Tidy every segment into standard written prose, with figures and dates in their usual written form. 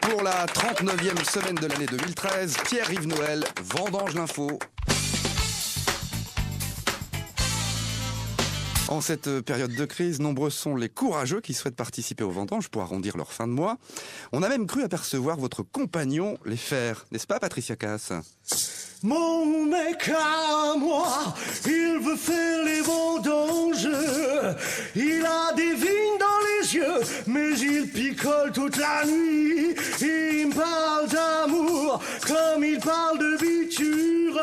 Pour la 39e semaine de l'année 2013, Pierre-Yves Noël, Vendange l'info. En cette période de crise, nombreux sont les courageux qui souhaitent participer aux vendanges pour arrondir leur fin de mois. On a même cru apercevoir votre compagnon les faire, n'est-ce pas Patricia Cass? Mon mec à moi, il veut faire les vendanges. Il a des vignes dans les yeux, mais il picole toute la nuit. Il me parle d'amour comme il parle de biture.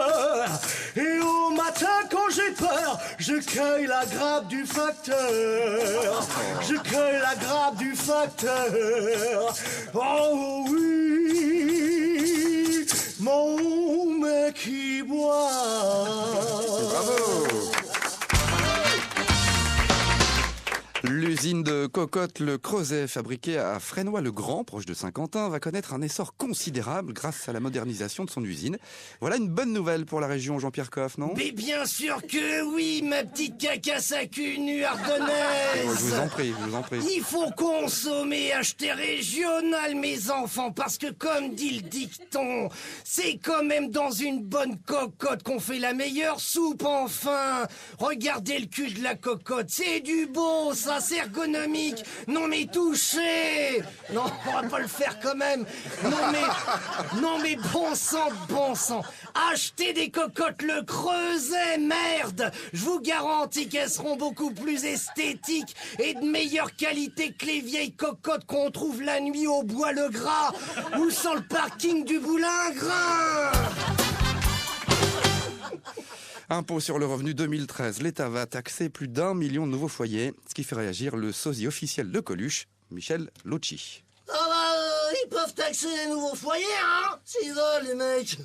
Et au matin quand j'ai peur, je cueille la grappe du facteur. Je cueille la grappe du facteur. Oh oui, mon mec qui boit. Bravo! L'usine de cocottes Le Creuset, fabriquée à Fresnoy-le-Grand, proche de Saint-Quentin, va connaître un essor considérable grâce à la modernisation de son usine. Voilà une bonne nouvelle pour la région, Jean-Pierre Coff, non? Mais bien sûr que oui, ma petite cacasse à cul nu ardennaise. Je vous en prie, je vous en prie. Il faut consommer, acheter régional, mes enfants, parce que comme dit le dicton, c'est quand même dans une bonne cocotte qu'on fait la meilleure soupe, enfin. Regardez le cul de la cocotte, c'est du beau, ça, c'est ergonomique. Non mais touchez. Non, on va pas le faire quand même. Non mais bon sang, bon sang. Achetez des cocottes Le Creuset, merde. Je vous garantis qu'elles seront beaucoup plus esthétiques et de meilleure qualité que les vieilles cocottes qu'on trouve la nuit au Bois-le-Gras ou sur le parking du Boulingrin. Impôt sur le revenu 2013, l'État va taxer plus d'1 million de nouveaux foyers, ce qui fait réagir le sosie officiel de Coluche, Michel Lucci. Ah bah, ils peuvent taxer les nouveaux foyers, hein, s'ils veulent, les mecs.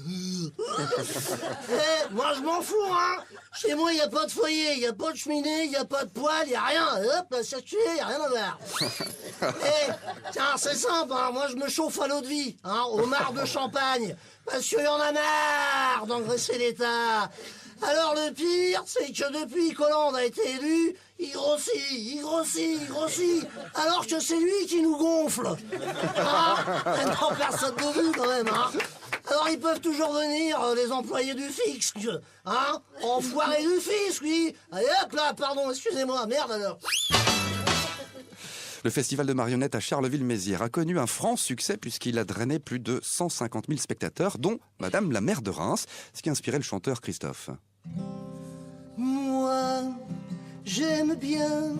Moi, je m'en fous, hein. Chez moi, il n'y a pas de foyer, il n'y a pas de cheminée, il n'y a pas de poêle, il n'y a rien. Hop, la circuler, il n'y a rien à voir. Tiens, c'est simple, hein. Moi, je me chauffe à l'eau de vie, hein, au mar de champagne. Parce qu'il y en a marre d'engraisser l'État. Alors le pire, c'est que depuis qu'Hollande a été élu, il grossit, alors que c'est lui qui nous gonfle. Hein? Non, personne de vue quand même, hein. Alors ils peuvent toujours venir, les employés du fisc, hein, enfoirés du fisc, oui. Allez hop là, pardon, excusez-moi, merde alors. Le festival de marionnettes à Charleville-Mézières a connu un franc succès puisqu'il a drainé plus de 150 000 spectateurs, dont Madame la maire de Reims, ce qui a inspiré le chanteur Christophe. Moi, j'aime bien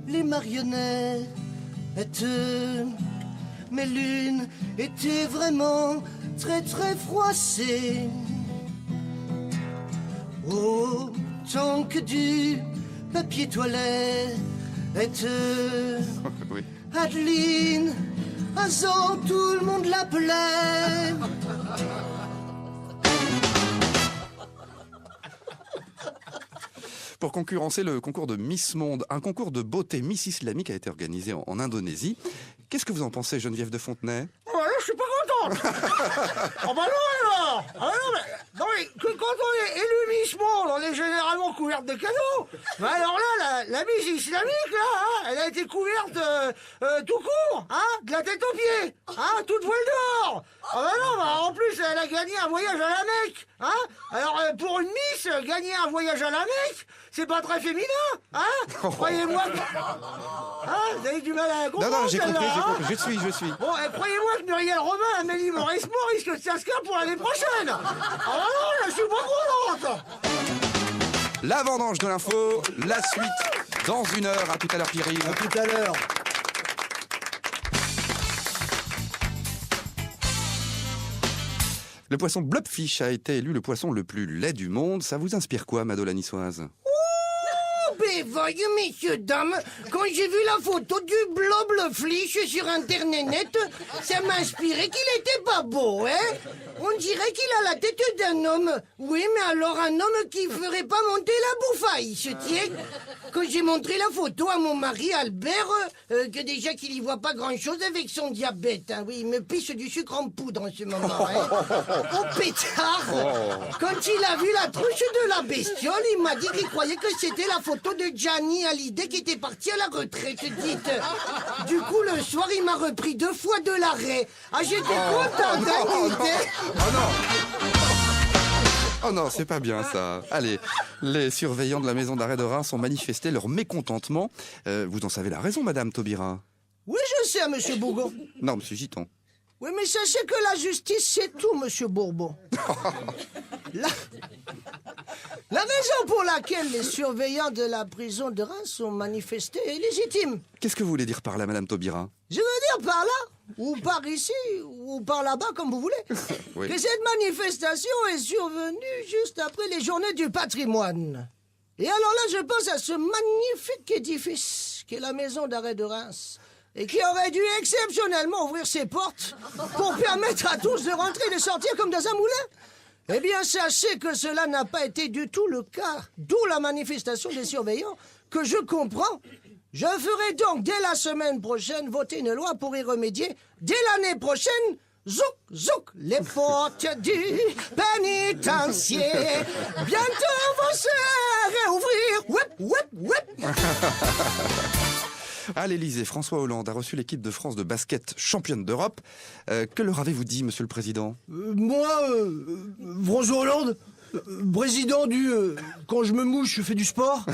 les marionnettes, mais l'une était vraiment très très froissée. Autant que du papier toilette. Oui. Adeline, Azan, tout le monde l'appelait. Pour concurrencer le concours de Miss Monde, un concours de beauté Miss Islamique a été organisé en Indonésie. Qu'est-ce que vous en pensez, Geneviève de Fontenay? Oh là, je suis pas contente. Oh bah non alors. Ah non mais quand on est élu Miss Monde, on est généralement couverte de cadeaux. Mais alors là, la Miss Islamique là, hein, elle a été couverte tout court, hein, de la tête aux pieds, hein, toute voile dehors. Ah bah non, bah en plus elle a gagné un voyage à la Mecque, hein. Alors pour une Miss, gagner un voyage à la Mecque, c'est pas très féminin, hein. Croyez-moi que... Hein, vous avez du mal à comprendre. Non, j'ai compris, hein, je suis. Bon, croyez-moi que Muriel Robin, Amélie Mauresmo risque de s'inscrire pour l'année prochaine. Ah non, là, je suis pas contente. La vendange de l'info, la suite dans 1 heure. À tout à l'heure, Pierre-Yves. À tout à l'heure. Le poisson blobfish a été élu le poisson le plus laid du monde. Ça vous inspire quoi, Mado la niçoise? Mais voyez, messieurs, dames, quand j'ai vu la photo du blob le fliche sur Internet, ça m'a inspiré qu'il était pas beau, hein. On dirait qu'il a la tête d'un homme. Oui, mais alors un homme qui ferait pas monter la bouffaille, ce tient. Quand j'ai montré la photo à mon mari Albert, que déjà qu'il y voit pas grand-chose avec son diabète, hein. Oui, il me pisse du sucre en poudre en ce moment, hein. Oh pétard. Quand il a vu la tronche de la bestiole, il m'a dit qu'il croyait que c'était la photo de Jack Johnny Hallyday qui était parti à la retraite, dites. Du coup, le soir, il m'a repris 2 fois de l'arrêt. Ah, j'étais contente, Hallyday. Oh non, c'est pas bien ça. Allez, les surveillants de la maison d'arrêt de Reims ont manifesté leur mécontentement. Vous en savez la raison, Madame Taubira? Oui, je sais, monsieur Bourgon. Non, Monsieur Giton. Oui, mais sachez que la justice, c'est tout, monsieur Bourbon. La raison pour laquelle les surveillants de la prison de Reims ont manifesté est légitime. Qu'est-ce que vous voulez dire par là, Madame Taubira? Je veux dire par là, ou par ici, ou par là-bas, comme vous voulez, Oui. que cette manifestation est survenue juste après les journées du patrimoine. Et alors là, je pense à ce magnifique édifice qu'est la maison d'arrêt de Reims, et qui aurait dû exceptionnellement ouvrir ses portes pour permettre à tous de rentrer et de sortir comme dans un moulin. Eh bien, sachez que cela n'a pas été du tout le cas, d'où la manifestation des surveillants, que je comprends. Je ferai donc dès la semaine prochaine voter une loi pour y remédier. Dès l'année prochaine, zouk, zouk, les portes du pénitencier bientôt vont se réouvrir. Whip, whip, whip. À l'Élysée, François Hollande a reçu l'équipe de France de basket championne d'Europe. Que leur avez-vous dit, Monsieur le Président? François Hollande, président du quand je me mouche, je fais du sport.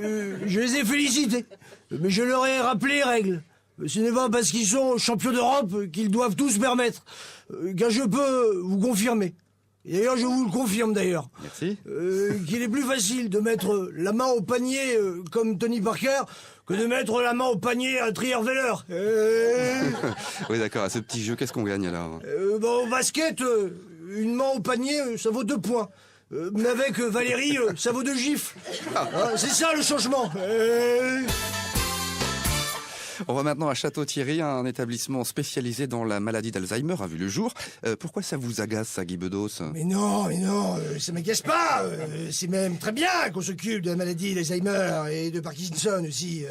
Je les ai félicités, mais je leur ai rappelé les règles. Ce n'est pas parce qu'ils sont champions d'Europe qu'ils doivent tous se permettre. Car je peux vous confirmer. Et d'ailleurs, je vous le confirme d'ailleurs. Merci. Qu'il est plus facile de mettre la main au panier comme Tony Parker que de mettre la main au panier à Trierweiler. Oui, d'accord. À ce petit jeu, qu'est-ce qu'on gagne alors? Au basket, une main au panier, ça vaut 2 points. Mais avec Valérie, ça vaut 2 gifles. C'est ça le changement. On va maintenant à Château-Thierry, un établissement spécialisé dans la maladie d'Alzheimer a vu le jour. Pourquoi ça vous agace, ça, Guy Bedos? Mais non, ça m'agace pas. C'est même très bien qu'on s'occupe de la maladie d'Alzheimer et de Parkinson aussi.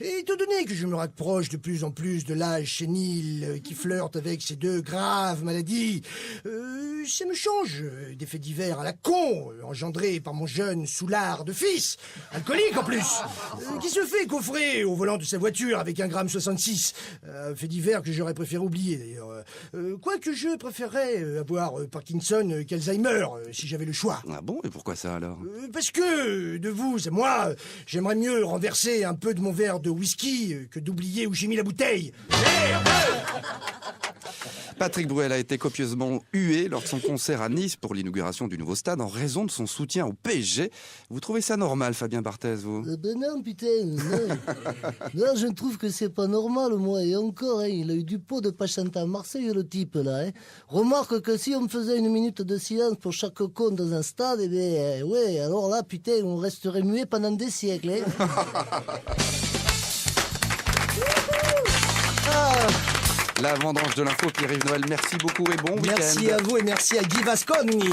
Et étant donné que je me rapproche de plus en plus de l'âge sénile qui flirte avec ces 2 graves maladies, ça me change des faits divers à la con, engendrés par mon jeune soulard de fils, alcoolique en plus, qui se fait coffrer au volant de sa voiture avec un gramme 66. Fait divers que j'aurais préféré oublier d'ailleurs. Quoique je préférerais avoir Parkinson qu'Alzheimer, si j'avais le choix. Ah bon? Et pourquoi ça alors? Parce que, de vous à moi, j'aimerais mieux renverser un peu de mon verre de whisky que d'oublier où j'ai mis la bouteille. Patrick Bruel a été copieusement hué lors de son concert à Nice pour l'inauguration du nouveau stade en raison de son soutien au PSG. Vous trouvez ça normal, Fabien Barthez, vous? Ben non, putain, non. Non, je trouve que c'est pas normal, moi. Et encore, il a eu du pot de pas chanter à Marseille, le type, là. Remarque que si on me faisait 1 minute de silence pour chaque con dans un stade, eh bien, ouais, alors là, putain, on resterait muet pendant des siècles, La vendange de l'info, Pierre-Yves Noël, merci beaucoup et bon week-end. Merci à vous et merci à Guy Vasconi.